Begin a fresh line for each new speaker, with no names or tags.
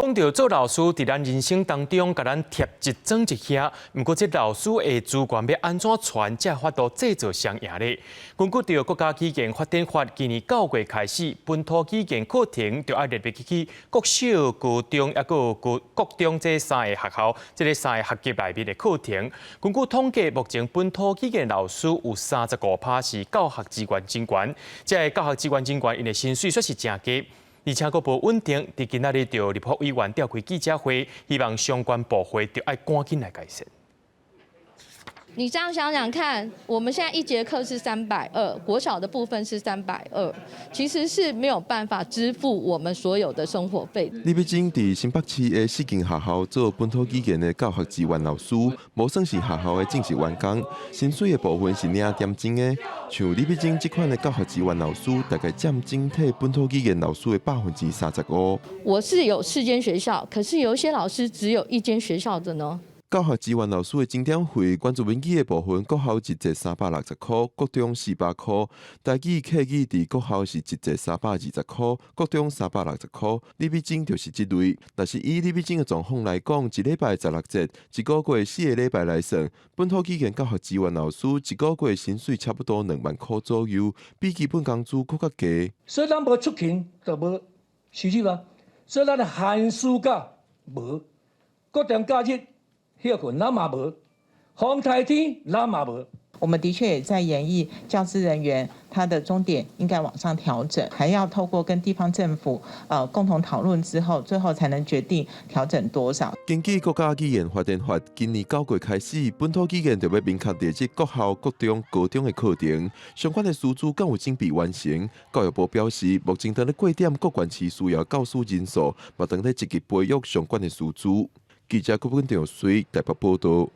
讲到做老师，伫咱人生当中，甲咱贴一装一下。不过，这老师的资源要安怎传，才法度制作双赢呢？根据着国家语言发展法，今年9月开始，本土语言课程就要列入去国小、高中，也有国中这3个学校，这个3个学级内面的课程。根据统计，目前本土语言老师有35%是教学资源真悬，这教学资源真悬，因的薪水却是真低。而且佫无稳定，伫今仔日就立法委员召开记者会，希望相关部会就要赶紧来改善。
你这样想想看，我们现在1节课是320，国小的部分是320，其实是没有办法支付我们所有的生活费。
李碧晶伫新北市的4间学校做本土语言的教学资源老师，无算是学校的正式员工，薪水的部分是领点钟的。像李碧晶这款的教学资源老师，大概占整体本土语言老师的35%。
我是有4间学校，可是有一些老师只有1间学校的呢。
教学资源老师的钟点费，关注文语的部分，国校一节360块，国中400块；台语、客语伫国校是一节320块，国中360块。李碧晶就是这类。但是以李碧晶的状况来讲，一礼拜16节，一个月4个礼拜来算，本土语言教学资源老师一个月薪水差不多2万块左右，比基本工资更加低。
所以咱无出勤就无收入啊，所以咱的寒暑假无，国定假日。休困咱嘛无，风台天咱嘛无。
我们的确也在研议教资人员他的终点应该往上调整，还要透过跟地方政府共同讨论之后，最后才能决定调整多少。
根据国家语言发展法，今年9月开始，本土语言就要明确列入国校、国中、高中的课程，相关的师资敢有准备完成。教育部表示，目前正在过点各县市需要教师人数，嘛正在积极培育相关的师资。记者郭本长随台北报道。